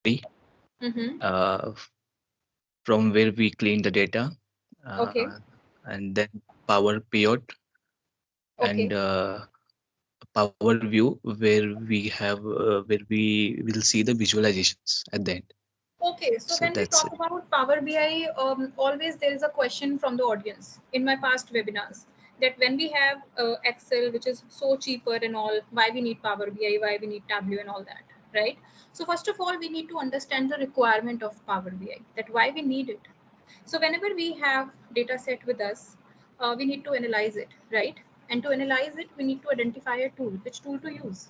Mm-hmm. uh, from where we clean the data, Okay. and then Power Pivot, Okay. and Power View, where we will see the visualizations at the end. Okay, so So when we that's talk it. about Power BI, always there is a question from the audience in my past webinars that when we have Excel, which is so cheaper and all, why we need Power BI, why we need Tableau and all that, right? So first of all, we need to understand the requirement of Power BI, that why we need it. So whenever we have data set with us, we need to analyze it, right? And to analyze it, we need to identify a tool, which tool to use.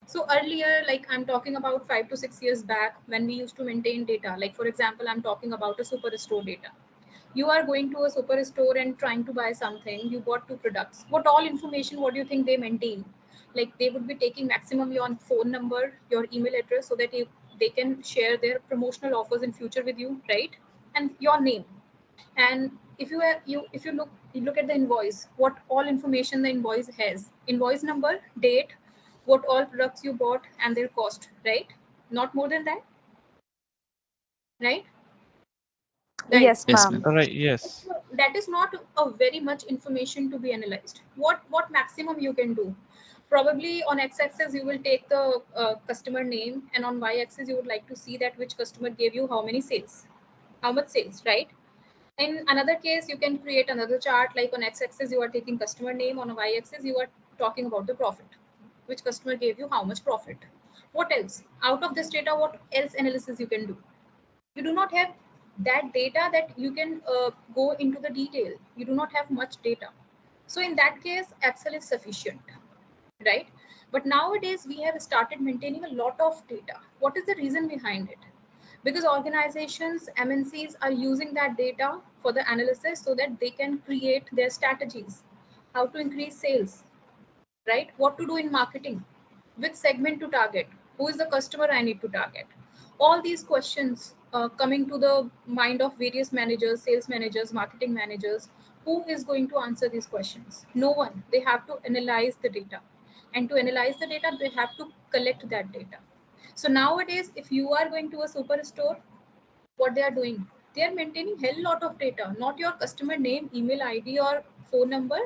So earlier, like I'm talking about 5 to 6 years back when we used to maintain data. Like for example, I'm talking about a superstore data. You are going to a superstore and trying to buy something. You bought two products. What all information? What do you think they maintain? Like they would be taking maximum your phone number, your email address, so that they can share their promotional offers in future with you, right? And your name. And if you look at the invoice, what all information the invoice has: invoice number, date, what all products you bought and their cost, right? Not more than that, right, guys? Yes, Yes, ma'am. ma'am. Right, yes. That is not a very much information to be analyzed. What maximum you can do? Probably on x-axis you will take the customer name, and on y-axis you would like to see that which customer gave you how many sales, how much sales, right? In another case, you can create another chart, like on x-axis you are taking customer name, on a y-axis you are talking about the profit, which customer gave you how much profit. What else out of this data? What else analysis you can do? You do not have that data that you can go into the detail. You do not have much data. So in that case, Excel is sufficient, right? But nowadays we have started maintaining a lot of data. What is the reason behind it? Because organizations, MNCs are using that data for the analysis so that they can create their strategies, how to increase sales, right? What to do in marketing, which segment to target, who is the customer I need to target. All these questions coming to the mind of various managers, sales managers, marketing managers. Who is going to answer these questions? No one. They have to analyze the data. And to analyze the data, they have to collect that data. So nowadays, if you are going to a superstore, what they are doing, they are maintaining hell lot of data, not your customer name, email id or phone number.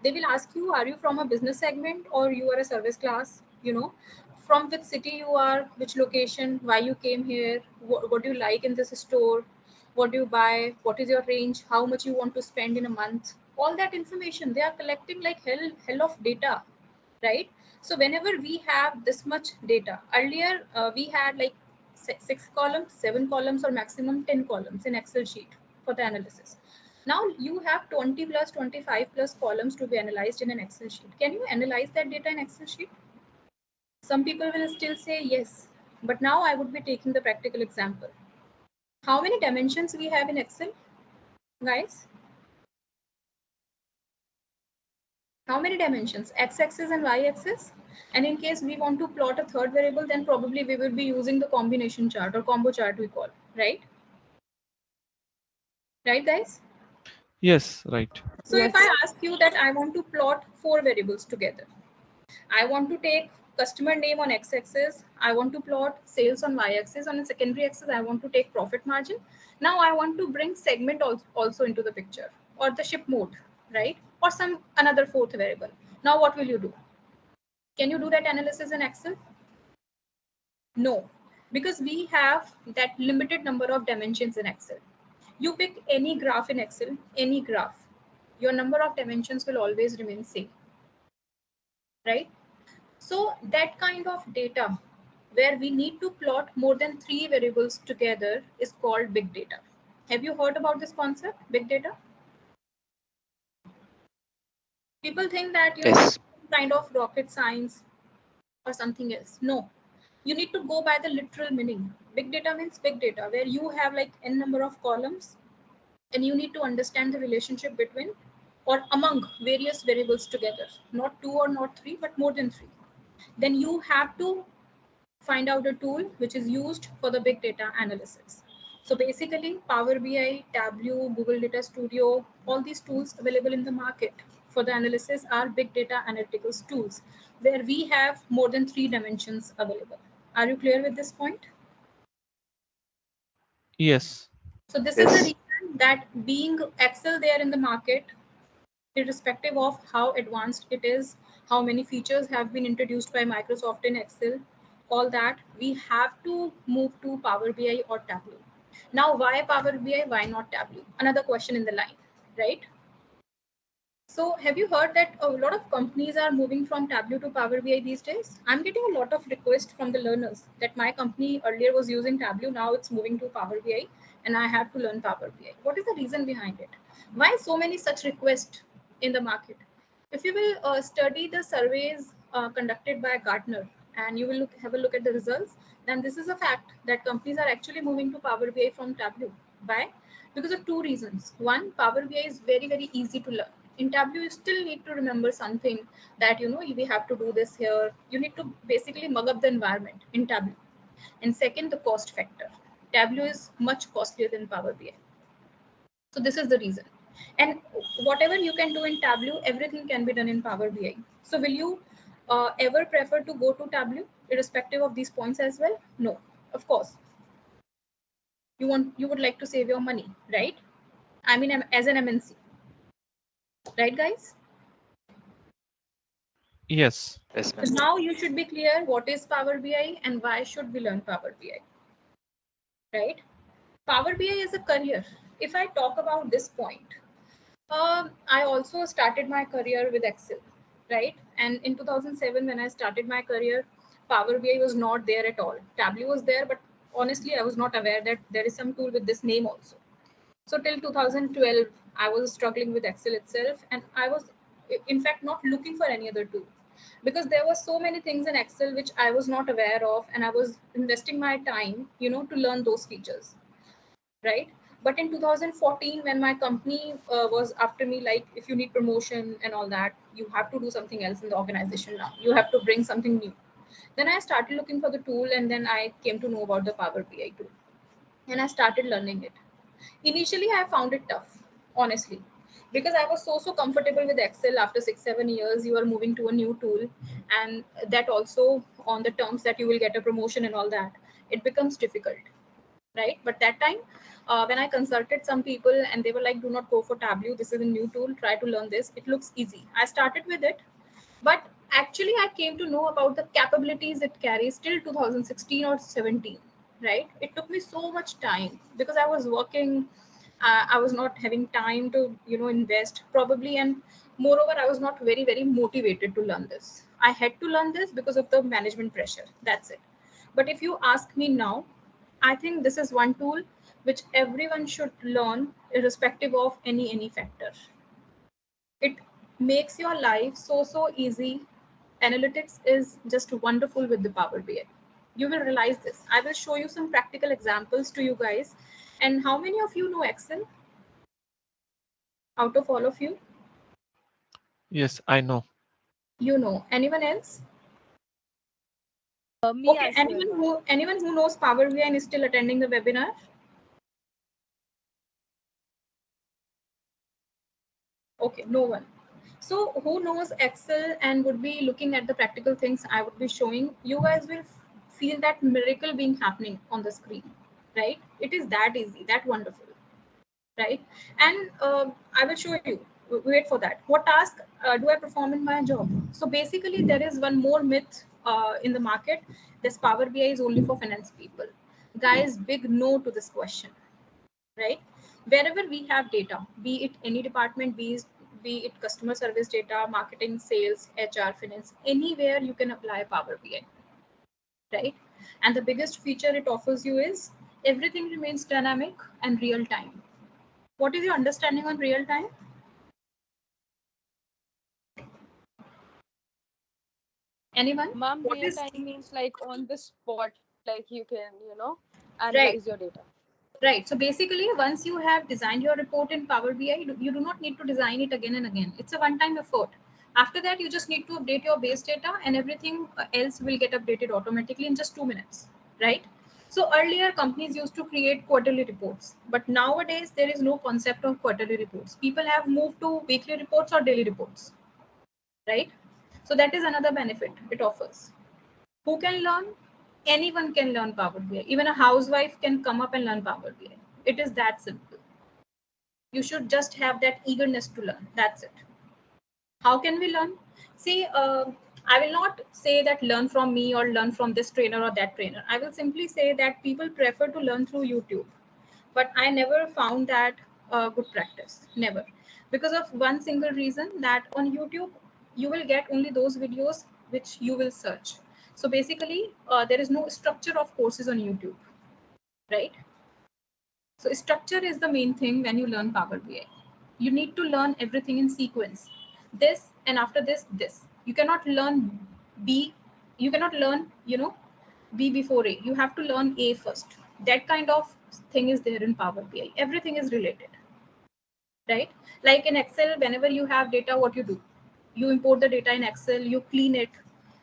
They will ask you, are you from a business segment or you are a service class, from which city you are, which location, why you came here, what do you like in this store, what do you buy, what is your range, how much you want to spend in a month. All that information they are collecting, like hell of data, right? So whenever we have this much data, earlier we had like 6 columns, 7 columns, or maximum 10 columns in Excel sheet for the analysis. Now you have 20 plus 25 plus columns to be analyzed in an Excel sheet. Can you analyze that data in Excel sheet? Some people will still say yes, but now I would be taking the practical example. How many dimensions we have in Excel, guys? How many dimensions? X-axis and y-axis. And in case we want to plot a third variable, then probably we will be using the combination chart or combo chart we call, right? Right, guys? Yes, right. So if I Yes. ask you that I want to plot 4 variables together, I want to take customer name on x-axis, I want to plot sales on y-axis, on the secondary axis I want to take profit margin. Now I want to bring segment also into the picture, or the ship mode, right? Or some another fourth variable. Now what will you do? Can you do that analysis in Excel? No, because we have that limited number of dimensions in Excel. You pick any graph in Excel, any graph, your number of dimensions will always remain same, right? So that kind of data where we need to plot more than 3 variables together is called big data. Have you heard about this concept, big data? People think that, Yes. kind of rocket science or something else. No, you need to go by the literal meaning. Big data means big data, where you have like n number of columns, and you need to understand the relationship between or among various variables together, not two or not three, but more than three. Then you have to find out a tool which is used for the big data analysis. So basically, Power BI, Tableau, Google Data Studio, all these tools available in the market for the analysis are big data analytics tools, where we have more than 3 dimensions available. Are you clear with this point? Yes. So this Yes. is the reason that being Excel there in the market, irrespective of how advanced it is, how many features have been introduced by Microsoft in Excel, all that, we have to move to Power BI or Tableau. Now, why Power BI? Why not Tableau? Another question in the line, right? So have you heard that a lot of companies are moving from Tableau to Power BI these days? I'm getting a lot of requests from the learners that my company earlier was using Tableau, now it's moving to Power BI and I have to learn Power BI. What is the reason behind it? Why so many such requests in the market? If you will study the surveys conducted by Gartner and you will have a look at the results, then this is a fact that companies are actually moving to Power BI from Tableau. Why? Because of two reasons. One, Power BI is very, very easy to learn. In Tableau, you still need to remember something that, we have to do this here. You need to basically mug up the environment in Tableau. And second, the cost factor. Tableau is much costlier than Power BI. So this is the reason. And whatever you can do in Tableau, everything can be done in Power BI. So will you ever prefer to go to Tableau, irrespective of these points as well? No, of course. You would like to save your money, right? I mean, as an MNC, right, guys? Yes. Yes, So ma'am. now you should be clear what is Power BI and why should we learn Power BI, right? Power BI is a career. If I talk about this point, I also started my career with Excel, right? And in 2007, when I started my career, Power BI was not there at all. Tableau was there, but honestly, I was not aware that there is some tool with this name also. So till 2012, I was struggling with Excel itself, and I was, in fact, not looking for any other tool because there were so many things in Excel which I was not aware of, and I was investing my time, to learn those features, right? But in 2014, when my company was after me, like, if you need promotion and all that, you have to do something else in the organization now. You have to bring something new. Then I started looking for the tool, and then I came to know about the Power BI tool, and I started learning it. Initially, I found it tough, honestly, because I was so comfortable with Excel. After 6-7 years, you are moving to a new tool, and that also on the terms that you will get a promotion and all that, it becomes difficult, right? But that time, when I consulted some people and they were like, "Do not go for Tableau. This is a new tool. Try to learn this. It looks easy." I started with it, but actually, I came to know about the capabilities it carries till 2016 or 17, right? It took me so much time because I was working. I was not having time to, invest probably. And moreover, I was not very, very motivated to learn this. I had to learn this because of the management pressure. That's it. But if you ask me now, I think this is one tool which everyone should learn irrespective of any factor. It makes your life so easy. Analytics is just wonderful with the Power BI. You will realize this. I will show you some practical examples to you guys. And how many of you know Excel out of all of you? Yes, I know. You know. Anyone else? Me Okay. as well. Anyone who knows Power BI and is still attending the webinar? Okay, no one. So who knows Excel and would be looking at the practical things I would be showing, you guys will feel that miracle being happening on the screen, right? It is that easy, that wonderful, right? And I will show you. Wait for that. What task do I perform in my job? So basically, there is one more myth in the market. This Power BI is only for finance people. Guys, big no to this question, right? Wherever we have data, be it any department, be it customer service data, marketing, sales, HR, finance, anywhere you can apply Power BI, right? And the biggest feature it offers you is everything remains dynamic and real time. What is your understanding on real time? Anyone? Ma'am, What real is time means like on the spot, like you can, right? analyze your data. Right. So basically, once you have designed your report in Power BI, you do not need to design it again and again. It's a one-time effort. After that, you just need to update your base data, and everything else will get updated automatically in just 2 minutes, right? So earlier, companies used to create quarterly reports, but nowadays there is no concept of quarterly reports. People have moved to weekly reports or daily reports, right? So that is another benefit it offers. Who can learn? Anyone can learn Power BI. Even a housewife can come up and learn Power BI. It is that simple. You should just have that eagerness to learn. That's it. How can we learn? See, I will not say that learn from me or learn from this trainer or that trainer. I will simply say that people prefer to learn through YouTube. But I never found that good practice. Never. Because of one single reason, that on YouTube, you will get only those videos which you will search. So basically, there is no structure of courses on YouTube, right? So structure is the main thing when you learn Power BI. You need to learn everything in sequence. This, and after this, this. You cannot learn B. You cannot learn, B before A. You have to learn A first. That kind of thing is there in Power BI. Everything is related, right? Like in Excel, whenever you have data, what you do? You import the data in Excel, you clean it,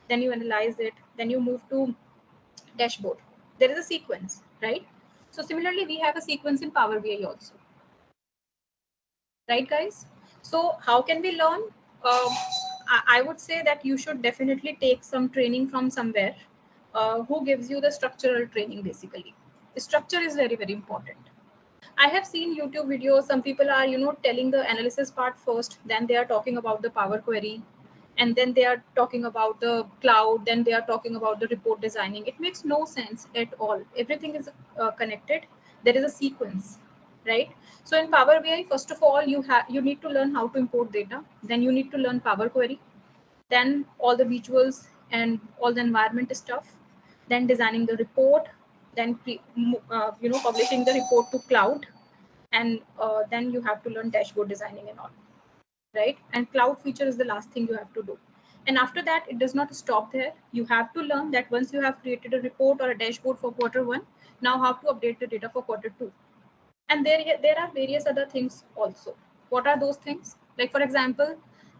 then you analyze it, then you move to dashboard. There is a sequence, right? So similarly, we have a sequence in Power BI also, right, guys? So how can we learn? I would say that you should definitely take some training from somewhere who gives you the structural training. Basically, structure is very, very important. I have seen YouTube videos. Some people are, telling the analysis part first, then they are talking about the Power Query, and then they are talking about the cloud, then they are talking about the report designing. It makes no sense at all. Everything is connected. There is a sequence, right? So in Power BI, first of all, you need to learn how to import data. Then you need to learn Power Query. Then all the visuals and all the environment stuff. Then designing the report. Then publishing the report to cloud, and then you have to learn dashboard designing and all, right? And cloud feature is the last thing you have to do. And after that, it does not stop there. You have to learn that once you have created a report or a dashboard for quarter 1, now how to update the data for quarter 2. And there are various other things also. What are those things? Like, for example,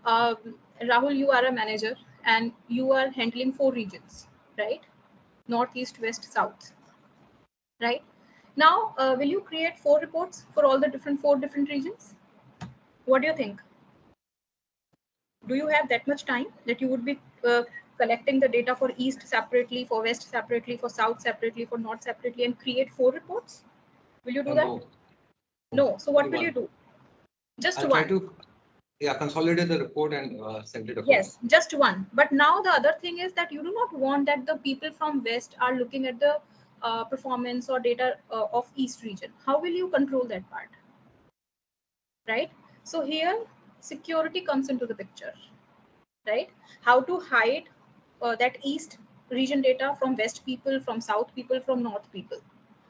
um, Rahul, you are a manager and you are handling 4 regions, right? North, east, west, south, right? Now, will you create 4 reports for all the 4 different regions? What do you think? Do you have that much time that you would be collecting the data for east separately, for west separately, for south separately, for north separately, and create 4 reports? Will you do that? No. So what will you do? Just I'll one. try to consolidate the report and send it across. Yes, just one. But now the other thing is that you do not want that the people from west are looking at the performance or data of east region. How will you control that part? Right? So here security comes into the picture, right? How to hide that east region data from west people, from south people, from north people.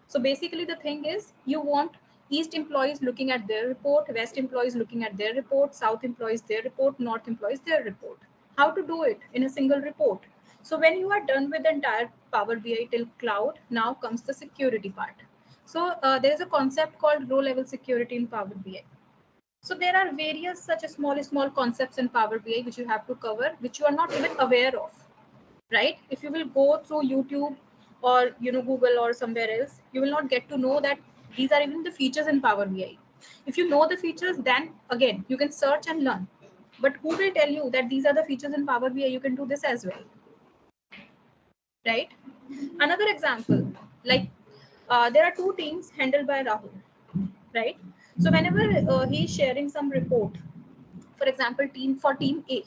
So basically the thing is, you want east employees looking at their report, west employees looking at their report, south employees their report, north employees their report. How to do it in a single report? So when you are done with the entire Power BI till cloud, now comes the security part. So there is a concept called row level security in Power BI. So there are various such small concepts in Power BI which you have to cover, which you are not even aware of, right? If you will go through YouTube or Google or somewhere else, you will not get to know that these are even the features in Power BI. If you know the features, then again you can search and learn. But who will tell you that these are the features in Power BI? You can do this as well, right? Another example, like there are 2 teams handled by Rahul, right? So whenever he is sharing some report, for example, team A,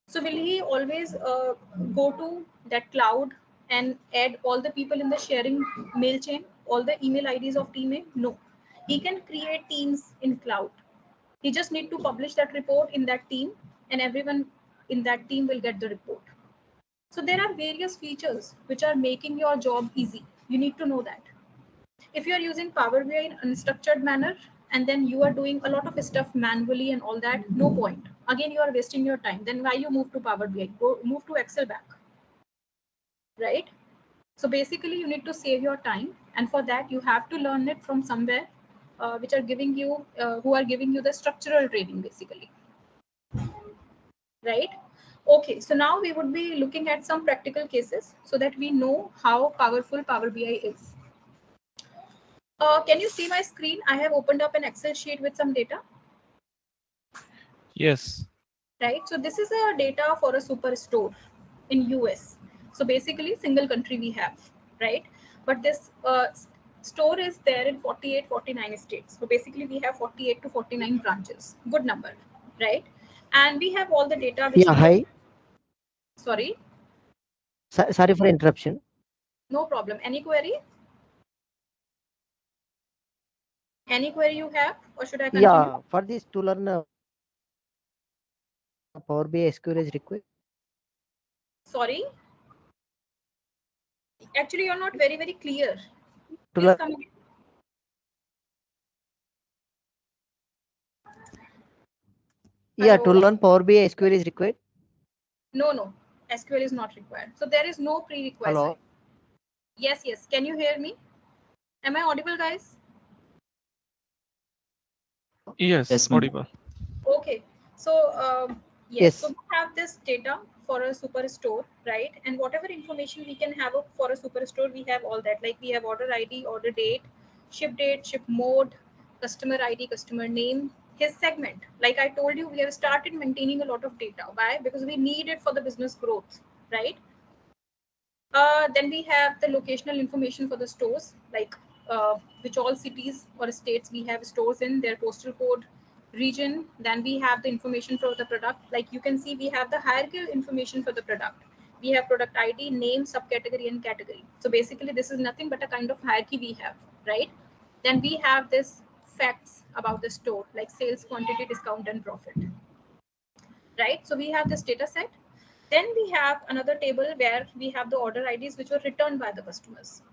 so will he always go to that cloud and add all the people in the sharing mail chain, all the email IDs of team A? No. He can create teams in cloud. He just need to publish that report in that team, and everyone in that team will get the report. So there are various features which are making your job easy. You need to know that. If you are using Power BI in unstructured manner, and then you are doing a lot of stuff manually and all that, no point. Again, you are wasting your time. Then why you move to Power BI? Move to Excel back, right? So basically, you need to save your time, and for that, you have to learn it from somewhere, which are giving you, who are giving you the structural training, basically, right? Okay, so now we would be looking at some practical cases so that we know how powerful Power BI is. Can you see my screen? I have opened up an Excel sheet with some data. Yes. Right. So this is a data for a superstore in US. So basically single country we have, right? But this store is there in 48, 49 states. So basically we have 48 to 49 branches. Good number, right? And we have all the data which Yeah, we hi. Sorry, Sorry for interruption. no problem. Any query? Any query you have, or should I continue? Yeah, for this to learn Power BI SQL is required. Sorry. Actually, you're not very, very clear. To Please learn, come again. yeah, to Hello? learn Power BI SQL is required. No. SQL is not required. So there is no prerequisite. Hello. Yes. Can you hear me? Am I audible, guys? Yes, Yes, ma'am. audible. Okay. So Yes. So we have this data for a superstore, right? And whatever information we can have for a superstore, we have all that. Like we have order ID, order date, ship mode, customer ID, customer name, his segment. Like I told you, we have started maintaining a lot of data. Why? Because we need it for the business growth, right? Then we have the locational information for the stores, like which all cities or states we have stores in, their postal code, region. Then we have the information for the product. Like you can see, we have the hierarchical information for the product. We have product ID, name, subcategory, and category. So basically, this is nothing but a kind of hierarchy we have, right? Then we have this facts about the store, like sales, quantity, discount, and profit, right? So we have this data set. Then we have another table where we have the order IDs which were returned by the customers.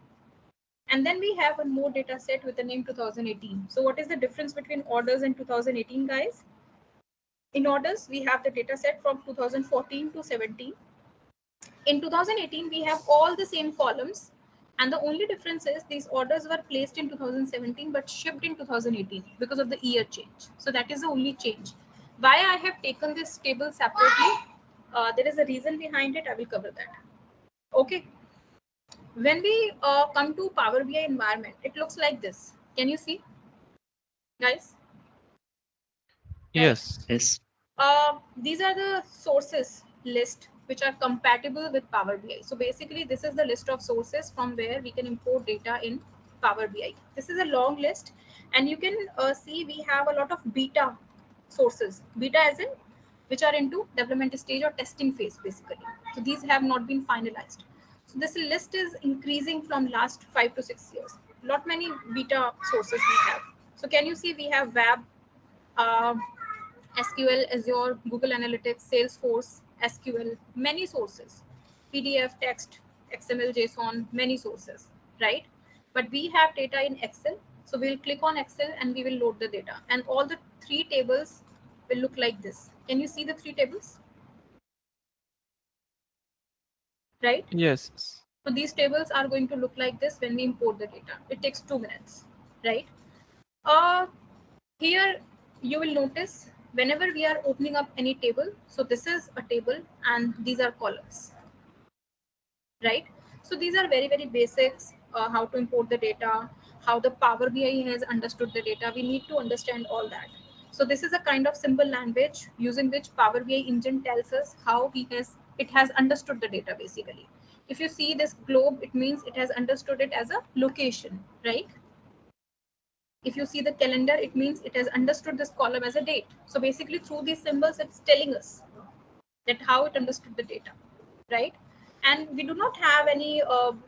And then we have one more data set with the name 2018. So what is the difference between orders and 2018, guys? In orders, we have the data set from 2014 to 17. In 2018, we have all the same columns. And the only difference is these orders were placed in 2017 but shipped in 2018 because of the year change. So that is the only change. Why I have taken this table separately, there is a reason behind it. I will cover that. Okay. When we come to Power BI environment, it looks like this. Can you see, guys? Yes. Yes. These are the sources list which are compatible with Power BI. So basically, this is the list of sources from where we can import data in Power BI. This is a long list, and you can see we have a lot of beta sources. Beta as in which are into development stage or testing phase, basically. So these have not been finalized. So this list is increasing from last 5 to 6 years. Lot many beta sources we have. So can you see we have web, SQL, Azure, Google Analytics, Salesforce, SQL, many sources, PDF, text, XML, JSON, many sources, right? But we have data in Excel. So we'll click on Excel and we will load the data. And all the three tables will look like this. Can you see the three tables? Right? Yes. So these tables are going to look like this when we import the data. It takes 2 minutes, right? Here you will notice whenever we are opening up any table, so this is a table and these are columns, right? So these are very, very basics, how to import the data, how the Power BI has understood the data. We need to understand all that. So this is a kind of simple language using which Power BI engine tells us how it has understood the data basically. If you see this globe, it means it has understood it as a location, right? If you see the calendar, it means it has understood this column as a date. So basically through these symbols, it's telling us that how it understood the data, right? And we do not have any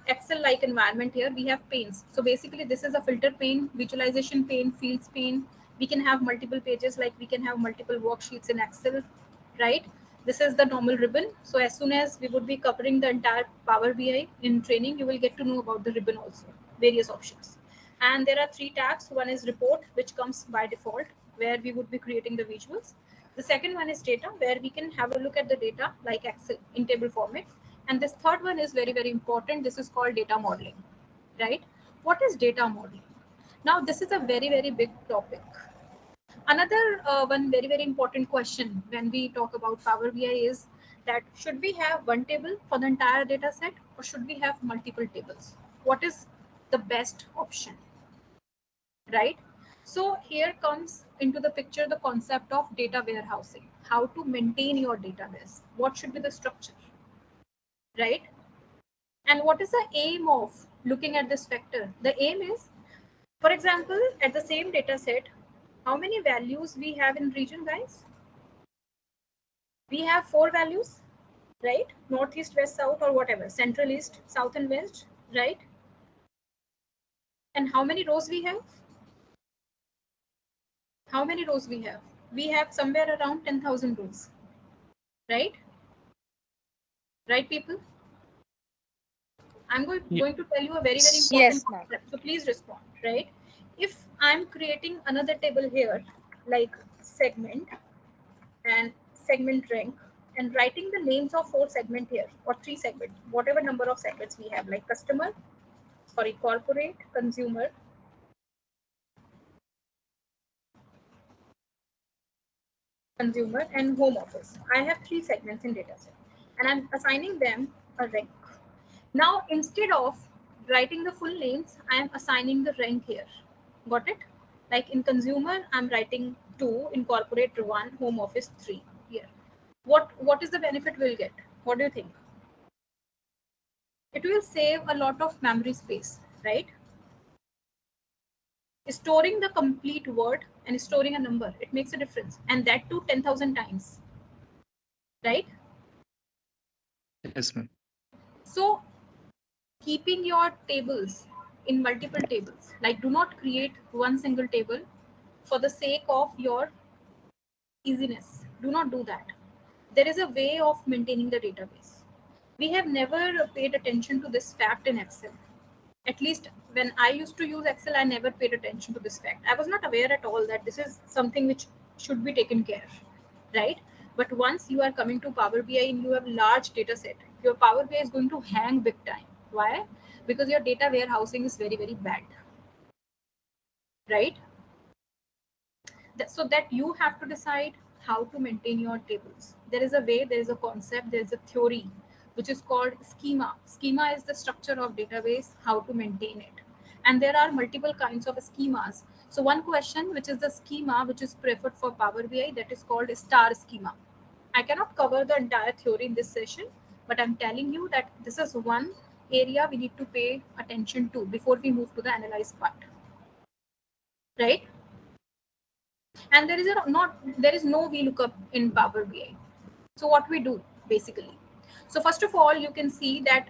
Excel-like environment here. We have panes. So basically this is a filter pane, visualization pane, fields pane. We can have multiple pages, like we can have multiple worksheets in Excel, right? This is the normal ribbon. So as soon as we would be covering the entire Power BI in training, you will get to know about the ribbon also, various options. And there are three tabs. One is report, which comes by default, where we would be creating the visuals. The second one is data, where we can have a look at the data like Excel in table format. And this third one is very, very important. This is called data modeling, right? What is data modeling? Now, this is a very, very big topic. Another one very, very important question when we talk about Power BI is that should we have one table for the entire data set or should we have multiple tables? What is the best option, right? So here comes into the picture the concept of data warehousing, how to maintain your database, what should be the structure, right? And what is the aim of looking at this vector? The aim is, for example, at the same data set, how many values we have in region, guys? We have 4 values, right? North, east, west, south, or whatever. Central, east, south, and west, right? And how many rows we have? How many rows we have? We have somewhere around 10,000 rows, right? Right, people? I'm Ye- going to tell you a very, very important Yes, ma'am. concept. So please respond, right? If I'm creating another table here, like segment and segment rank, and writing the names of 4 segment here or 3 segment, whatever number of segments we have, like corporate, consumer, and home office. I have 3 segments in dataset, and I'm assigning them a rank. Now, instead of writing the full names, I am assigning the rank here. Got it? Like in consumer, I'm writing 2, in corporate 1, home office 3 here. What is the benefit we'll get? What do you think? It will save a lot of memory space, right? Storing the complete word and storing a number, it makes a difference. And that too 10,000 times, right? Yes, ma'am. So keeping your tables in multiple tables, like do not create one single table for the sake of your easiness. Do not do that. There is a way of maintaining the database. We have never paid attention to this fact in Excel. At least when I used to use Excel, I never paid attention to this fact. I was not aware at all that this is something which should be taken care, right? But once you are coming to Power BI and you have large data set, your Power BI is going to hang big time. Why? Because your data warehousing is very, very bad, right? So that you have to decide how to maintain your tables. There is a way, there is a concept, there is a theory which is called schema. Schema is the structure of database, how to maintain it. And there are multiple kinds of schemas. So one question, which is the schema which is preferred for Power BI, that is called star schema. I cannot cover the entire theory in this session, but I'm telling you that this is one area we need to pay attention to before we move to the analyze part, right? And there is no VLOOKUP in Power BI. So what we do basically. So first of all, you can see that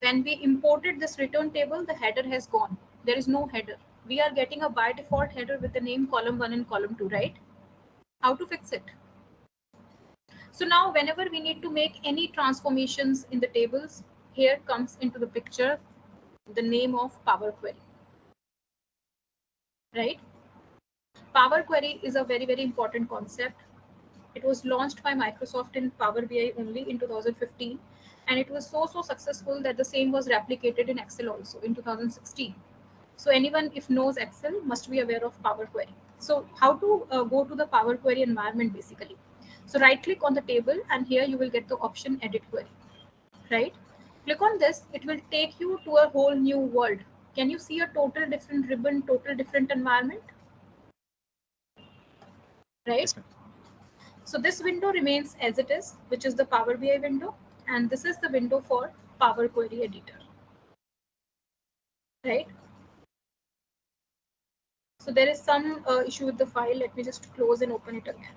when we imported this return table, the header has gone. There is no header. We are getting a by default header with the name column 1 and column 2, right? How to fix it? So now whenever we need to make any transformations in the tables, here comes into the picture the name of Power Query, right? Power Query is a very, very important concept. It was launched by Microsoft in Power BI only in 2015, and it was so successful that the same was replicated in Excel also in 2016. So anyone if knows Excel must be aware of Power Query. So how to go to the Power Query environment basically? So right click on the table, and here you will get the option Edit Query, right? Click on this, it will take you to a whole new world. Can you see a total different ribbon, total different environment? Right? Yes, ma'am. So this window remains as it is, which is the Power BI window, and this is the window for Power Query Editor, right? So there is some issue with the file. Let me just close and open it again.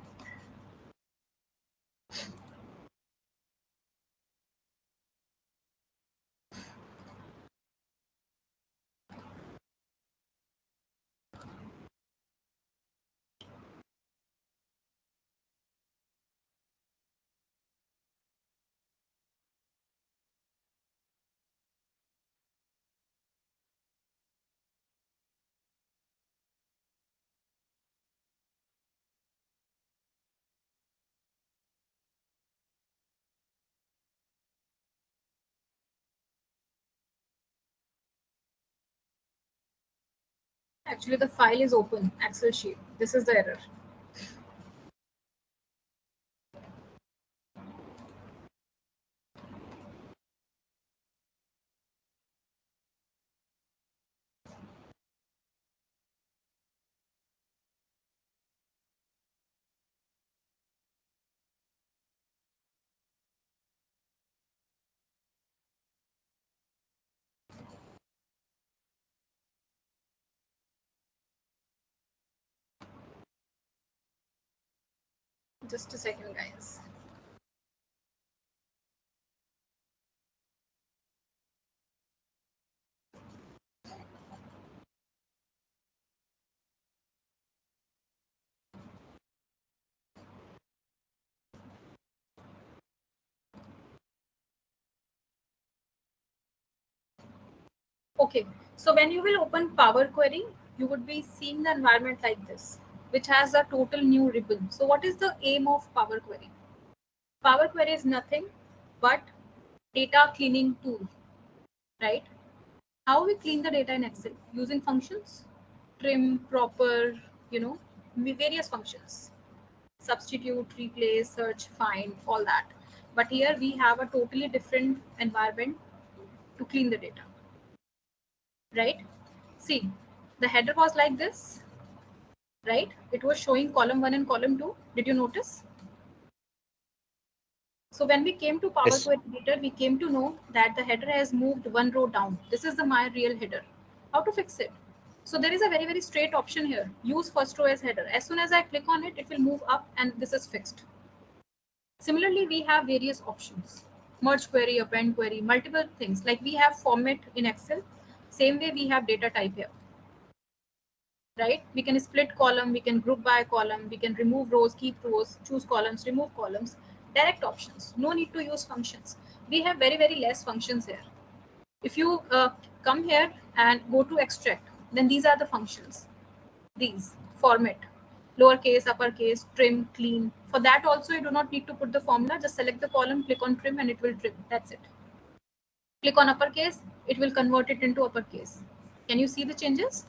Actually, the file is open, Excel sheet. This is the error. Just a second, guys. Okay, so when you will open Power Query, you would be seeing the environment like this, which has a total new ribbon. So what is the aim of Power Query? Power Query is nothing but data cleaning tool, right? How we clean the data in Excel? Using functions, trim, proper, various functions. Substitute, replace, search, find, all that. But here we have a totally different environment to clean the data, right? See, the header was like this, right? It was showing column 1 and column 2. Did you notice? So when we came to Power Yes. Query Editor, we came to know that the header has moved one row down. This is the my real header. How to fix it? So there is a very, very straight option here. Use first row as header. As soon as I click on it, it will move up and this is fixed. Similarly, we have various options. Merge query, append query, multiple things. Like we have format in Excel. Same way we have data type here. Right? We can split column, we can group by column, we can remove rows, keep rows, choose columns, remove columns. Direct options. No need to use functions. We have very, very less functions here. If you come here and go to extract, then these are the functions. These format, lowercase, uppercase, trim, clean. For that also, you do not need to put the formula. Just select the column, click on trim, and it will trim. That's it. Click on uppercase, it will convert it into uppercase. Can you see the changes?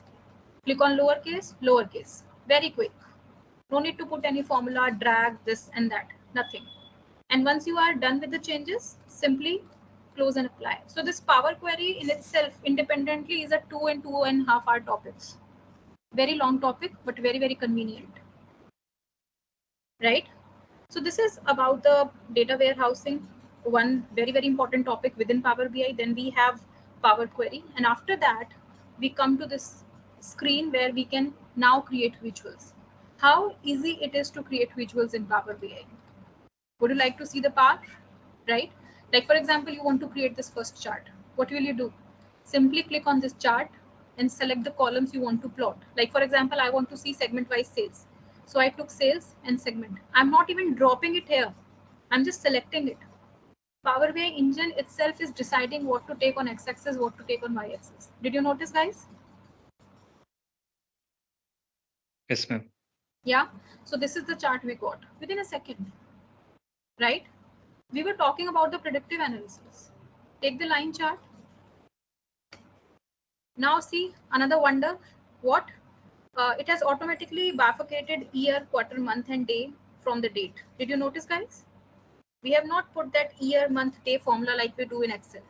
Click on lowercase, lowercase. Very quick. No need to put any formula, drag this and that. Nothing. And once you are done with the changes, simply close and apply. So this Power Query in itself independently is a 2.5 hour topics. Very long topic, but very, very convenient. Right? So this is about the data warehousing, one very, very important topic within Power BI. Then we have Power Query. And after that, we come to this screen where we can now create visuals. How easy it is to create visuals in Power BI. Would you like to see the path? Right? Like for example, you want to create this first chart. What will you do? Simply click on this chart and select the columns you want to plot. Like for example, I want to see segment-wise sales. So I took sales and segment. I'm not even dropping it here. I'm just selecting it. Power BI engine itself is deciding what to take on x-axis, what to take on y-axis. Did you notice, guys? Yes, ma'am. Yeah. So this is the chart we got within a second, right? We were talking about the predictive analysis. Take the line chart. Now see another wonder. What? It has automatically bifurcated year, quarter, month, and day from the date. Did you notice, guys? We have not put that year, month, day formula like we do in Excel.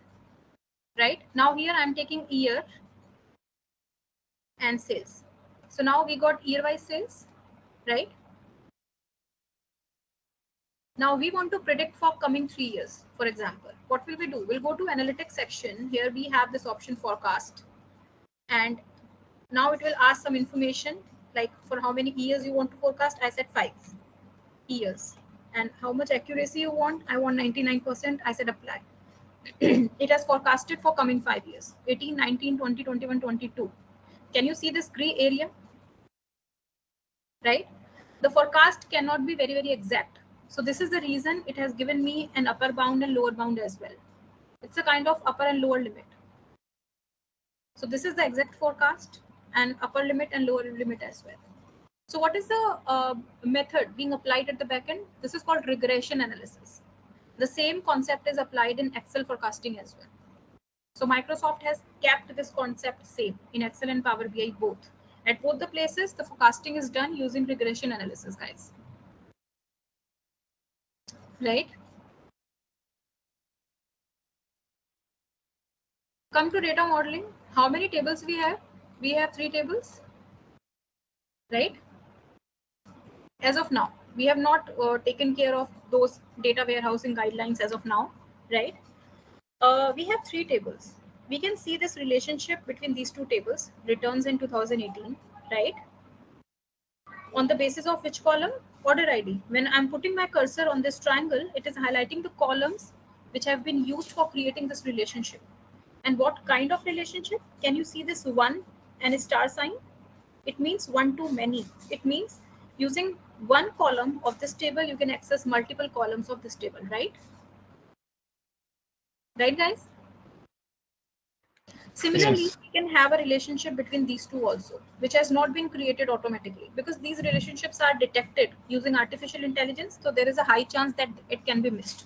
Right? Now here I'm taking year and sales. So now we got year-wise sales, right? Now we want to predict for coming 3 years, for example. What will we do? We'll go to analytics section. Here we have this option forecast. And now it will ask some information like for how many years you want to forecast. I said 5 years. And how much accuracy you want? I want 99%. I said apply. It has forecasted for coming 5 years, 18, 19, 20, 21, 22. Can you see this gray area? Right? The forecast cannot be very, very exact. So this is the reason it has given me an upper bound and lower bound as well. It's a kind of upper and lower limit. So this is the exact forecast and upper limit and lower limit as well. So what is the method being applied at the backend? This is called regression analysis. The same concept is applied in Excel forecasting as well. So Microsoft has kept this concept same in Excel and Power BI both. At both the places, the forecasting is done using regression analysis, guys. Right? Come to data modeling. How many tables we have? We have 3 tables, right? As of now, we have not taken care of those data warehousing guidelines as of now, right? We have 3 tables. We can see this relationship between these 2 tables, returns in 2018, right? On the basis of which column? order ID. When I'm putting my cursor on this triangle, it is highlighting the columns which have been used for creating this relationship. And what kind of relationship? Can you see this one and a star sign? It means one to many. It means using one column of this table, you can access multiple columns of this table, right? Right, guys? Similarly, Yes. we can have a relationship between these two also, which has not been created automatically, because these relationships are detected using artificial intelligence. So there is a high chance that it can be missed,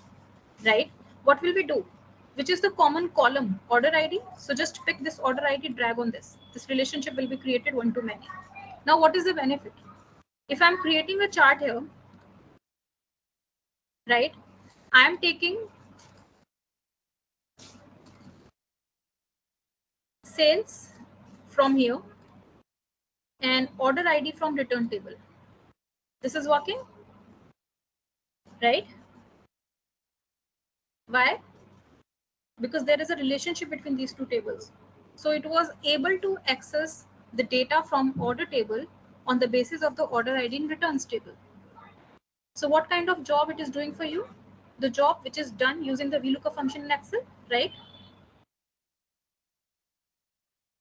right? What will we do? Which is the common column? Order ID. So just pick this order ID, drag on this. This relationship will be created one to many. Now, what is the benefit? If I'm creating a chart here, right, I am taking sales from here and order ID from return table. This is working, right? Why? Because there is a relationship between these two tables. So it was able to access the data from order table on the basis of the order ID in returns table. So what kind of job it is doing for you? The job which is done using the VLOOKUP function in Excel, right?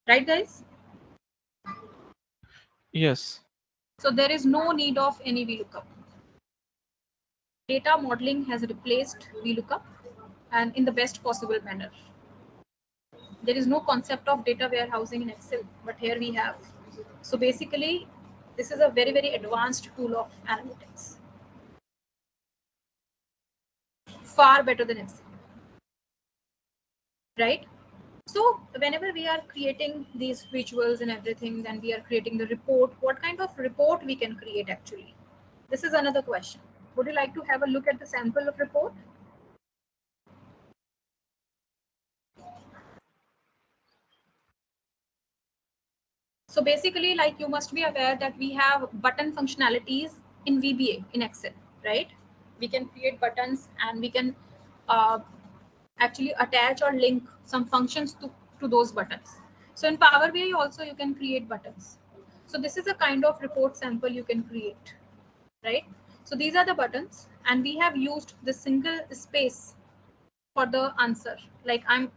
Right, guys? Yes. So there is no need of any VLOOKUP. Data modeling has replaced VLOOKUP, and in the best possible manner. There is no concept of data warehousing in Excel, but here we have. So basically, this is a very, very advanced tool of analytics. Far better than Excel, right? So whenever we are creating these visuals and everything, then we are creating the report. What kind of report we can create actually? This is another question. Would you like to have a look at the sample of report? So basically, like, you must be aware that we have button functionalities in VBA in Excel, right? We can create buttons and we can actually attach or link some functions to those buttons. So in Power BI also you can create buttons. So this is a kind of report sample you can create, right? So these are the buttons, and we have used the single space for the answer. Like, I'm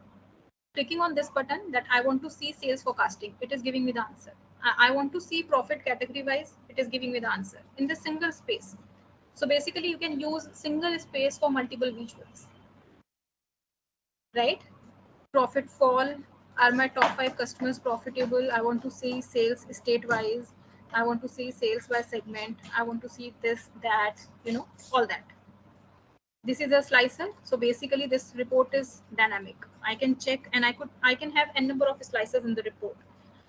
clicking on this button that I want to see sales forecasting. It is giving me the answer. I want to see profit category wise. It is giving me the answer in the single space. So basically, you can use single space for multiple visuals, right? Profit fall. Are my top 5 customers profitable? I want to see sales state wise. I want to see sales by segment. I want to see this, that, all that. This is a slicer. So basically this report is dynamic. I can check, and I can have n number of slices in the report.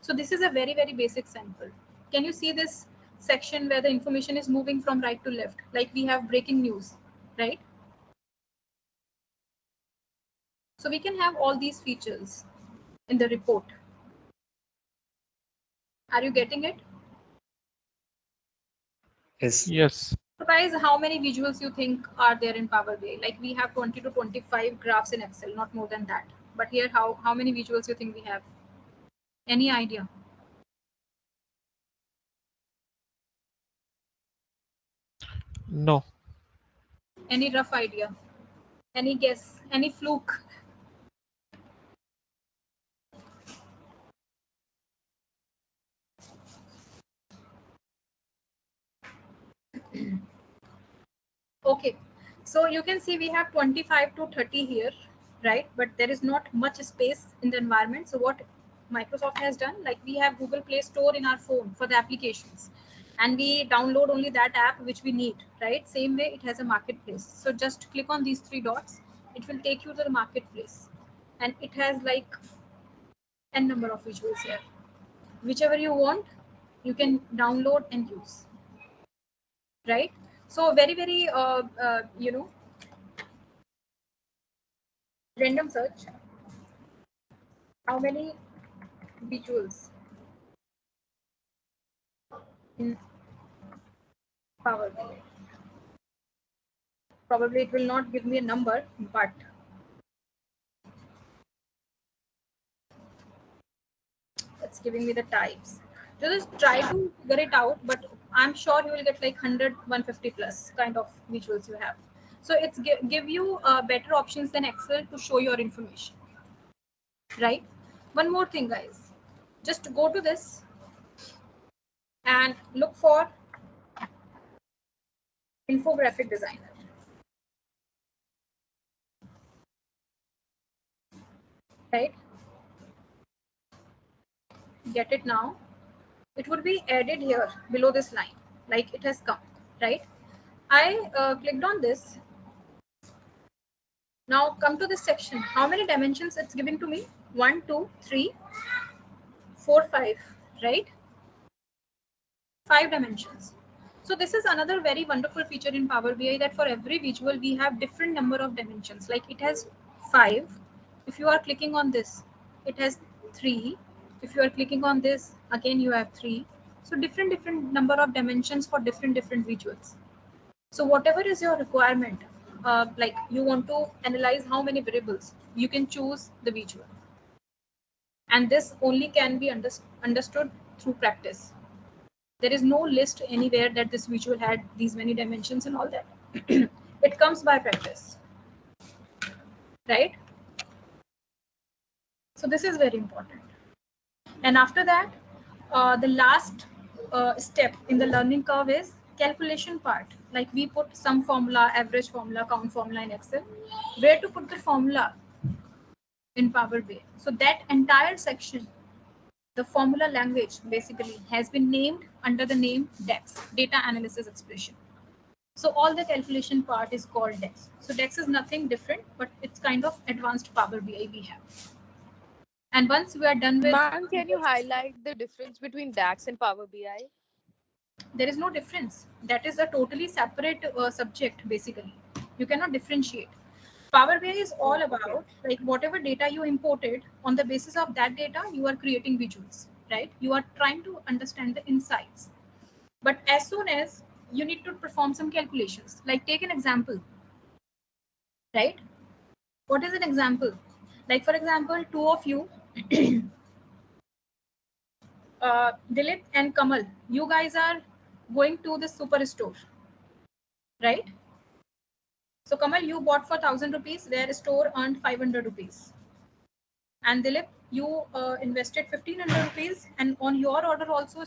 So this is a very, very basic sample. Can you see this section where the information is moving from right to left? Like, we have breaking news, right? So we can have all these features in the report. Are you getting it? Yes. Yes. So guys, how many visuals you think are there in Power BI? Like, we have 20 to 25 graphs in Excel, not more than that. But here, how many visuals you think we have? Any idea? No. Any rough idea? Any guess? Any fluke? Okay, so you can see we have 25 to 30 here, right? But there is not much space in the environment. So what Microsoft has done, like, we have Google Play Store in our phone for the applications, and we download only that app which we need, right? Same way it has a marketplace. So just click on these 3 dots. It will take you to the marketplace, and it has like n number of visuals here. Whichever you want, you can download and use, right? So very, very random search. How many visuals in Power BI? Probably it will not give me a number, but it's giving me the types. Just try to figure it out, but I'm sure you will get like 100, 150 plus kind of visuals you have. So it's give you better options than Excel to show your information, right? One more thing, guys, just go to this and look for infographic designer. Right? Get it now. It would be added here below this line, like it has come, right? I clicked on this. Now come to this section. How many dimensions it's giving to me? 1, 2, 3, 4, 5, right? 5 dimensions. So this is another very wonderful feature in Power BI, that for every visual we have different number of dimensions. Like it has 5. If you are clicking on this, it has 3. If you are clicking on this, again you have 3. So different number of dimensions for different visuals. So whatever is your requirement, like you want to analyze how many variables, you can choose the visual. And this only can be understood through practice. There is no list anywhere that this visual had these many dimensions and all that. It comes by practice, right? So this is very important. And after that, the last step in the learning curve is calculation part. Like we put some formula, average formula, count formula in Excel. Where to put the formula in Power BI? So that entire section, the formula language basically has been named under the name DAX, data analysis expression. So all the calculation part is called DAX. So DAX is nothing different, but it's kind of advanced Power BI we have. And once we are done with... Ma'am, can you highlight the difference between DAX and Power BI? There is no difference. That is a totally separate subject, basically. You cannot differentiate. Power BI is all about like whatever data you imported, on the basis of that data, you are creating visuals, right? You are trying to understand the insights. But as soon as you need to perform some calculations, like take an example, right? What is an example? Like for example, two of you, Dilip and Kamal, you guys are going to the superstore, right? So Kamal, you bought for 1,000 rupees, where store earned 500 rupees. And Dilip, you invested 1,500 rupees, and on your order also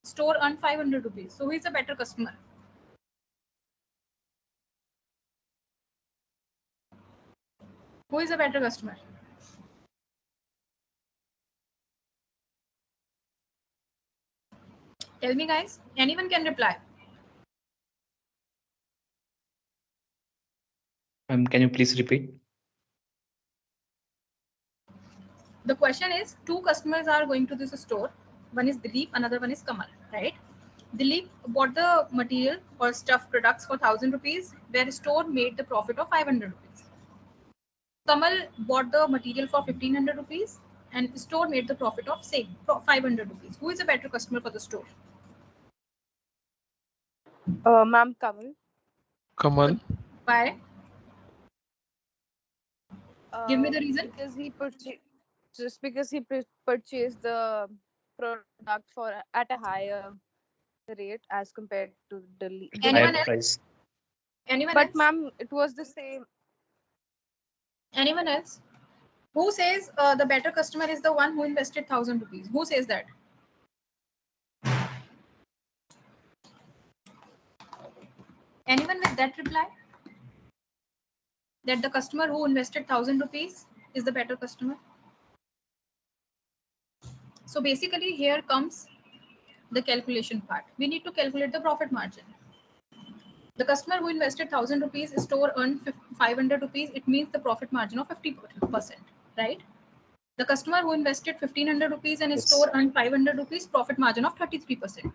store earned 500 rupees. So who is a better customer? Who is a better customer? Tell me, guys. Anyone can reply. Can you please repeat? The question is, two customers are going to this store. One is Dilip, another one is Kamal, right? Dilip bought the material or stuff products for 1,000 rupees, where store made the profit of 500 rupees. Kamal bought the material for 1,500 rupees, and store made the profit of same 500 rupees. Who is a better customer for the store? Ma'am, Kamal. Kamal. Why? Give me the reason. Because he purchased the product for at a higher rate as compared to the Anyone Higher else? price. Anyone But else? ma'am, it was the same. Anyone else? Who says the better customer is the one who invested 1,000 rupees? Who says that? Anyone with that reply? That the customer who invested 1,000 rupees is the better customer? So basically here comes the calculation part. We need to calculate the profit margin. The customer who invested 1,000 rupees, store earned 500 rupees. It means the profit margin of 50%, right? The customer who invested 1,500 rupees and Yes. store earned 500 rupees, profit margin of 33%.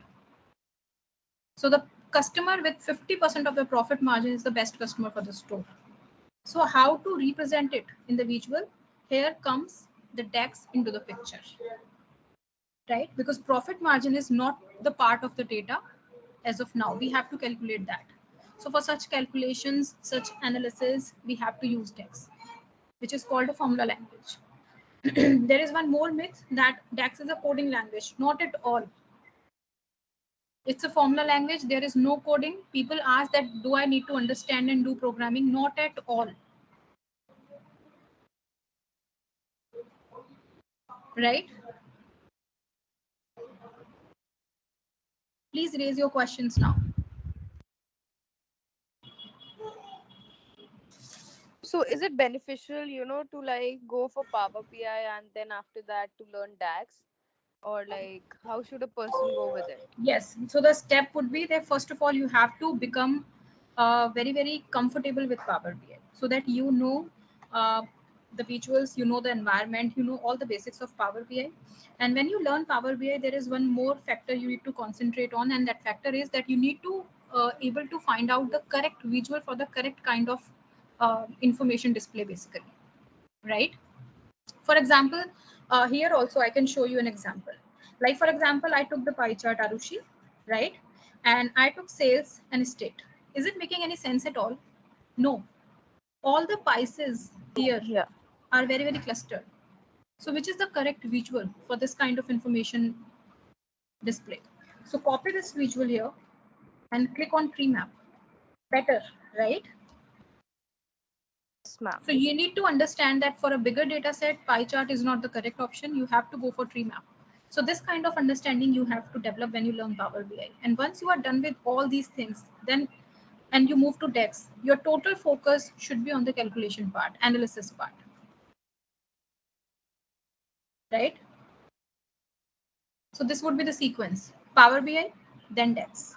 So the customer with 50% of the profit margin is the best customer for the store. So how to represent it in the visual? Here comes the DAX into the picture, right? Because profit margin is not the part of the data as of now. We have to calculate that. So for such calculations, such analysis, we have to use DAX, which is called a formula language. There is one more myth that DAX is a coding language. Not at all. It's a formula language. There is no coding. People ask that, do I need to understand and do programming? Not at all. Right? Please raise your questions now. So is it beneficial, to like go for Power BI and then after that to learn DAX? Or like how should a person go with it? Yes. So the step would be that first of all, you have to become very, very comfortable with Power BI so that you know the visuals, you know the environment, you know all the basics of Power BI. And when you learn Power BI, there is one more factor you need to concentrate on, and that factor is that you need to able to find out the correct visual for the correct kind of information display, basically, right? For example, here also I can show you an example. Like for example, I took the pie chart, Arushi, right? And I took sales and state. Is it making any sense at all? No. All the pies here Yeah. are very, very clustered. So which is the correct visual for this kind of information display? So copy this visual here and click on tree map. Better, right? Yes, ma'am. So you need to understand that for a bigger data set, pie chart is not the correct option. You have to go for tree map. So this kind of understanding you have to develop when you learn Power BI. And once you are done with all these things, then and you move to DAX, your total focus should be on the calculation part, analysis part. Right? So this would be the sequence. Power BI, then DAX.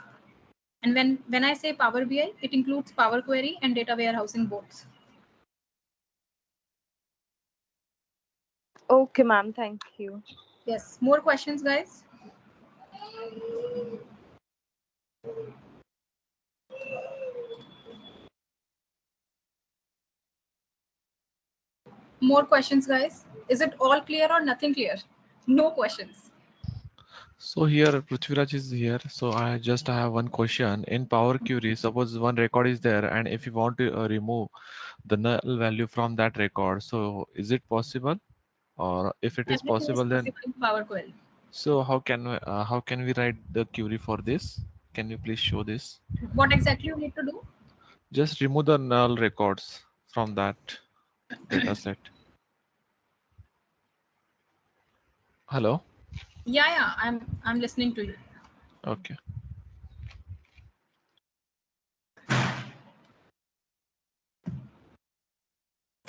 And when I say Power BI, it includes Power Query and data warehousing both. Okay, ma'am. Thank you. Yes. More questions, guys? More questions, guys? Is it all clear or nothing clear? No questions. So here Prithviraj is here. So I have one question. In Power Query, suppose one record is there, and if you want to remove the null value from that record, so is it possible? Or if it is Everything is possible, then possible in Power Query. so how can we write the query for this? Can you please show this? What exactly you need to do? Just remove the null records from that data set. Hello? Yeah, I'm listening to you. Okay.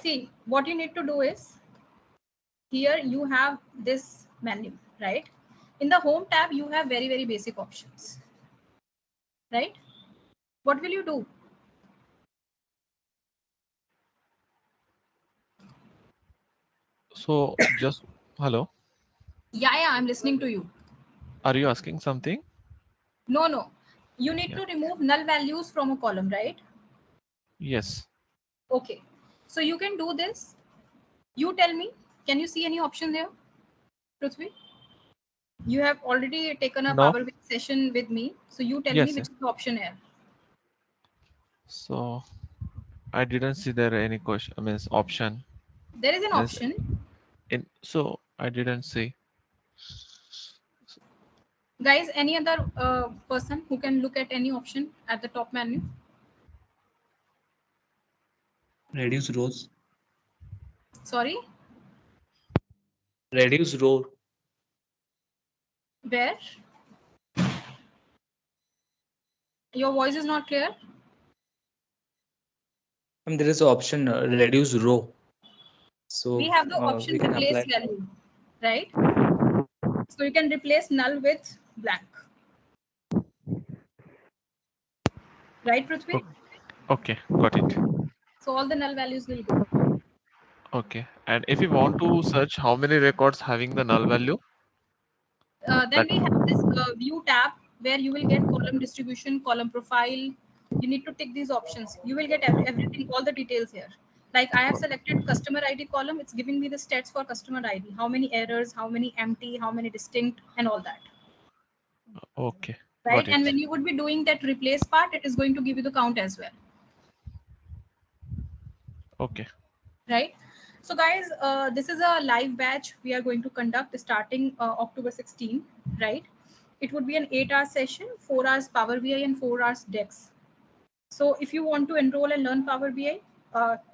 See, what you need to do is here you have this menu, right? In the home tab, you have very, very basic options, right? What will you do? So just hello. Yeah, I'm listening to you. Are you asking something? No. You need Yeah. to remove null values from a column, right? Yes. Okay. So you can do this. You tell me, can you see any option there, Prithvi? You have already taken a No. Power BI session with me. So you tell me Yes. which is the option here. So I didn't see there any question. I mean option. There is an There's option. so I didn't see. Guys, any other person who can look at any option at the top menu? Reduce rows. Sorry, Reduce row. where? Your voice is not clear. There is an option reduce row. So We have the option we can replace apply. value, right? So you can replace null with blank. Right, Prithvi? Okay, got it. So all the null values will go. Okay. And if you want to search how many records having the null value, Then that we have this view tab where you will get column distribution, column profile. You need to tick these options. You will get everything, all the details here. Like I have selected customer ID column. It's giving me the stats for customer ID. How many errors, how many empty, how many distinct, and all that. okay. Right. Got And it. when you would be doing that replace part, it is going to give you the count as well. Okay. Right. So guys, this is a live batch we are going to conduct starting October 16, right? It would be an 8-hour session, 4 hours Power BI and 4 hours DEX. So if you want to enroll and learn Power BI,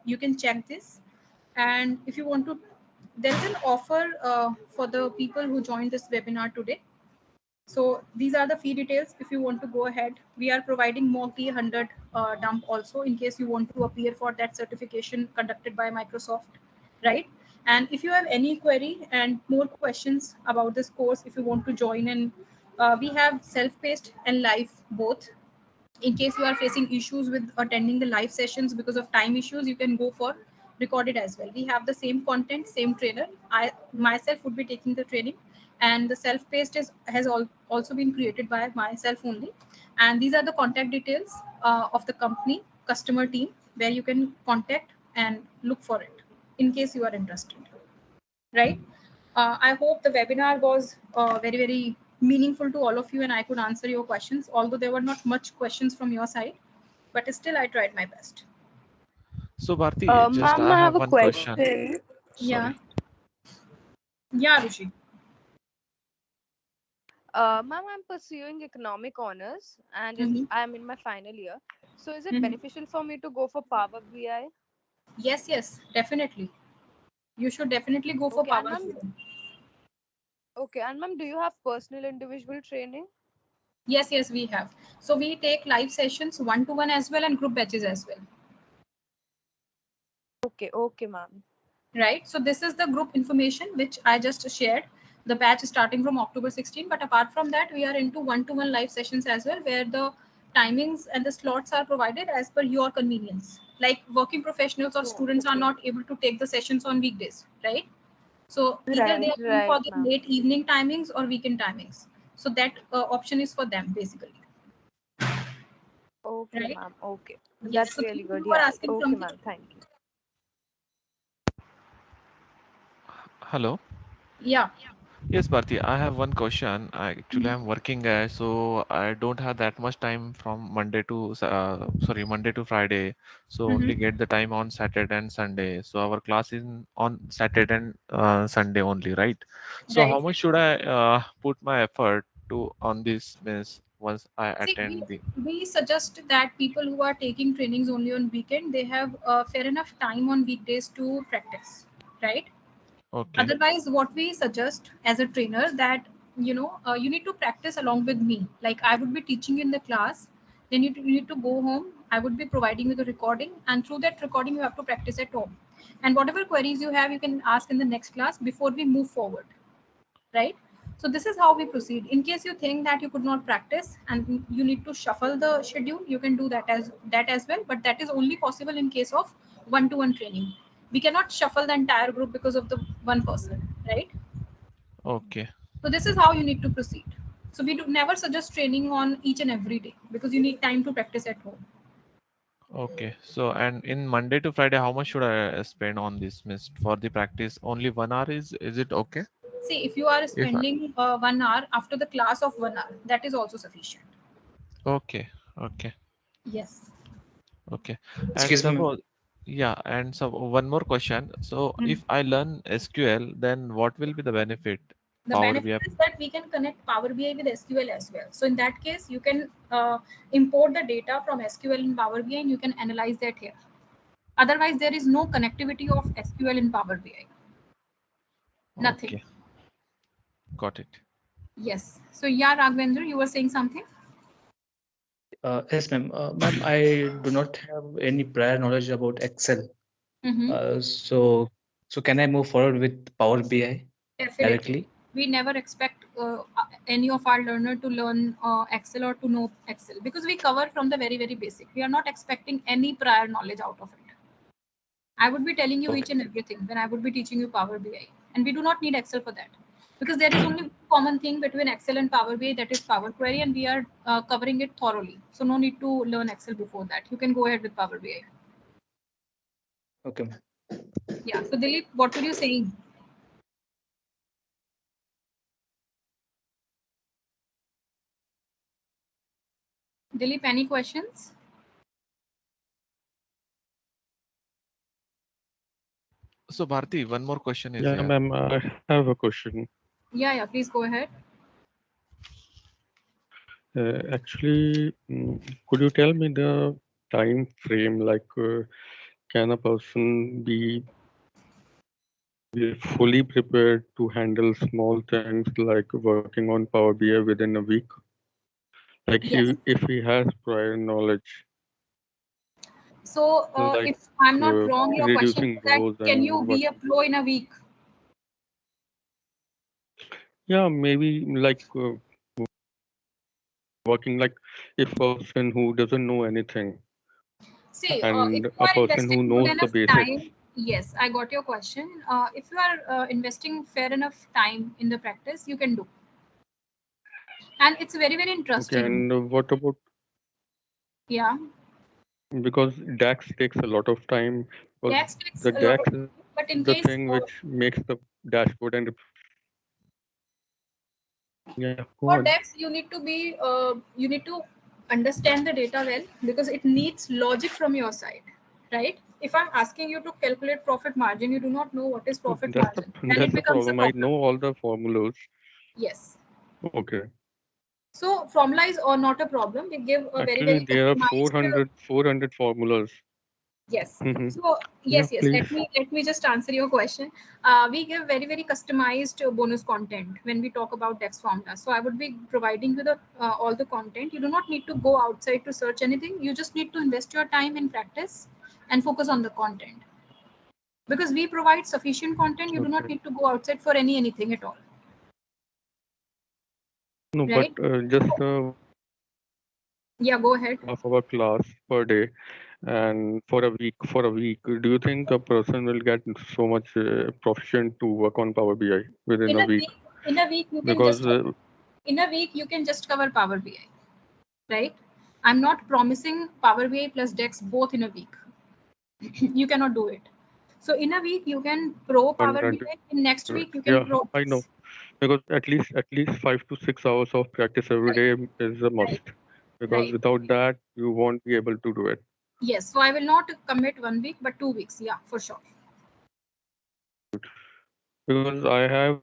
you can check this. And if you want to, there is an offer for the people who joined this webinar today. So these are the fee details. If you want to go ahead, we are providing mock T100 dump also in case you want to appear for that certification conducted by Microsoft, right? And if you have any query and more questions about this course, if you want to join in, we have self-paced and live both. In case you are facing issues with attending the live sessions because of time issues, you can go for recorded as well. We have the same content, same trainer. I myself would be taking the training, and the self-paced has also been created by myself only. And these are the contact details of the company customer team where you can contact and look for it in case you are interested, right? I hope the webinar was very meaningful to all of you and I could answer your questions, although there were not much questions from your side, but still I tried my best. So Bharti, just Ma'am, I I have have a one question. question. Yeah. Sorry. Yeah, Rushi. Ma'am, I'm pursuing economic honors and Mhm. I'm in my final year. So is it Mhm. beneficial for me to go for Power BI? Yes, definitely. You should definitely go for Okay, and Power ma'am, BI. do you have personal individual training? Yes, we have. So we take live sessions one-to-one as well and group batches as well. Okay, ma'am. Right, so this is the group information which I just shared, the batch starting from October 16, but apart from that we are into one-to-one live sessions as well, where the timings and the slots are provided as per your convenience. Like working professionals or Oh, students are okay. not able to take the sessions on weekdays, right? So either they are going Right, for the ma'am. late evening timings or weekend timings, so that option is for them basically, Okay, right? ma'am. Okay. Yes, That's so really you good. were Yeah. asking Okay, something. ma'am. Thank you. Hello. Yeah. Yes, Bharti, I have one question. Actually, Mhm. I'm working, so I don't have that much time from Monday to Friday. So only Mhm. get the time on Saturday and Sunday. So our class is on Saturday and Sunday only, right? So how Right. much should I put my effort to on this means once I See, attend the? we suggest that people who are taking trainings only on weekend, they have fair enough time on weekdays to practice, right? Okay, Otherwise, what we suggest as a trainer that you need to practice along with me. Like I would be teaching you in the class, then you need to go home. I would be providing you the recording, and through that recording, you have to practice at home. And whatever queries you have, you can ask in the next class before we move forward, right? So this is how we proceed. In case you think that you could not practice and you need to shuffle the schedule, you can do that as well, but that is only possible in case of one-to-one training. We cannot shuffle the entire group because of the one person, right? okay, So this is how you need to proceed. So we do never suggest training on each and every day because you need time to practice at home. okay. So and in Monday to Friday, how much should I spend on this means for the practice? Only 1 hour is it okay? See, if you are If I, spending 1 hour after the class of 1 hour, that is also sufficient. okay, okay. Yes. Okay. And Excuse me. suppose, yeah, and so one more question. So Hmm. if I learn SQL, then what will be the benefit? The Power benefit BI. is that we can connect Power BI with SQL as well. So in that case, you can import the data from SQL in Power BI and you can analyze that here. Otherwise, there is no connectivity of SQL in Power BI. Nothing. Okay, got it. Yes. So yeah, Raghavendra, you were saying something? Yes, ma'am. Ma'am, I do not have any prior knowledge about Excel. Mm-hmm. So can I move forward with Power BI Definitely. directly? We never expect any of our learner to learn Excel or to know Excel because we cover from the very basic. We are not expecting any prior knowledge out of it. I would be telling you Okay. each and everything when I would be teaching you Power BI. And we do not need Excel for that because there is only one common thing between Excel and Power BI, that is Power Query, and we are covering it thoroughly. So no need to learn Excel before that. You can go ahead with Power BI. Okay, ma'am. Yeah. So Dilip, what were you saying? Dilip, any questions? So Bharti, one more question is Yeah, here. ma'am, I have a question. Yeah, please go ahead. Actually, could you tell me the time frame? Like, can a person be fully prepared to handle small things like working on Power BI within a week? Like, Yes. if he has prior knowledge, So like if I'm not wrong, your question reducing is that rows can and you what? be a pro in a week? Yeah, maybe like working like if a person who doesn't know anything See, if and you a are person who investing good knows the enough basics. time, yes, I got your question. If you are investing fair enough time in the practice, you can do. And it's very, very Okay, interesting. and what about, Yeah. because DAX takes a lot of time, because DAX takes the a lot DAX of, is but in the case thing which makes the dashboard and yeah, go for on. DAX, you need to understand the data well because it needs logic from your side, right? If I'm asking you to calculate profit margin, you do not know what is profit That's margin, then that's it the becomes a problem. I problem. know all the formulas. Yes. Okay. So formula is or not a problem. We give a very, Actually, very there are customized. 400 formulas. Yes. Mhm. So Yeah, yes. please. Let me just answer your question. We give very, very customized bonus content when we talk about DEX formula. So I would be providing you the all the content. You do not need to go outside to search anything. You just need to invest your time in practice and focus on the content. Because we provide sufficient content, you do not Okay. need to go outside for anything at all. No, Right? but just Yeah, go ahead. half hour class per day, and for a week, do you think a person will get so much proficient to work on Power BI within In a a week? week, in a week you can Because just in a week you can just cover Power BI, right? I'm not promising Power BI plus DEX both in a week. You cannot do it. So in a week you can pro Power BI. In next week you can yeah, pro I know. DEX. Because at least 5 to 6 hours of practice every day is a must. Because Right. without that, you won't be able to do it. Yes. So I will not commit 1 week, but 2 weeks. Yeah, for sure. Because I have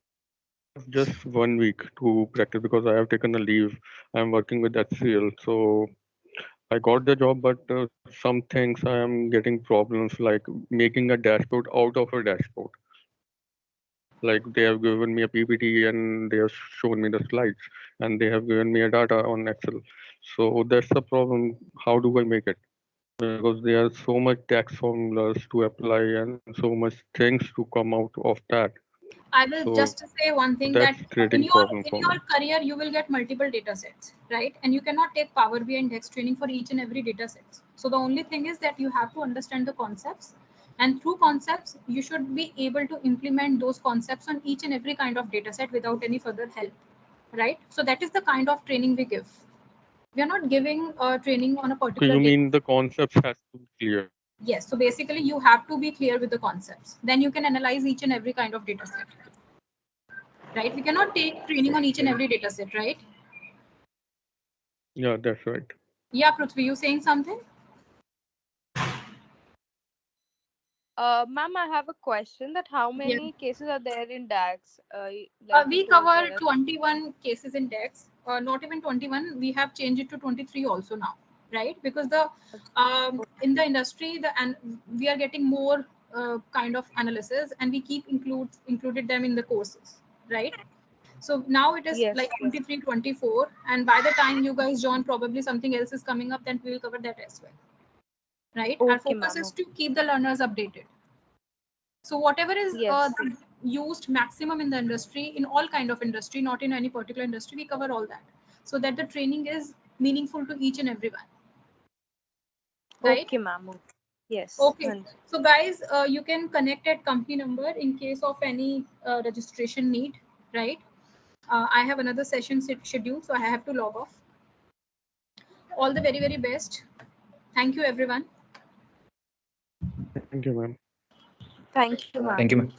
just 1 week to practice because I have taken a leave. I'm working with HCL. So I got the job, but some things I am getting problems like making a dashboard out of a dashboard. Like they have given me a PPT and they have shown me the slides and they have given me a data on Excel. So that's the problem. How do I make it? Because there are so much tax formulas to apply and so much things to come out of that. I will So just say one thing that that's creating problem for me. career you will get multiple data sets, right? And you cannot take Power BI and DEX training for each and every data set. So the only thing is that you have to understand the concepts, and through concepts you should be able to implement those concepts on each and every kind of data set without any further help, right? So that is the kind of training we give. We are not giving training on a So particular you data. mean the concepts has to be clear? Yes. So basically you have to be clear with the concepts. Then you can analyze each and every kind of data set. Right? We cannot take training on each and every data set, right? Yeah, that's right. Yeah, Prithvi, you saying something? Ma'am, I have a question that how many cases are there in DAX? We cover 21 cases in DEX. Not even 21. We have changed it to 23 also now, right? Because the in the industry, and we are getting more kind of analysis, and we keep included them in the courses, right? So now it is like 23, 24, and by the time you guys join, probably something else is coming up. Then we will cover that as well, right? Our focus is to keep the learners updated. So whatever is used maximum in the industry, in all kind of industry, not in any particular industry, we cover all that, so that the training is meaningful to each and everyone. Right? Okay, ma'am. Yes. Okay. So guys, you can connect at company number in case of any registration need, right? I have another session scheduled, so I have to log off. All the very, very best. Thank you, everyone. Thank you, ma'am. Thank you, ma'am. Thank you, ma'am.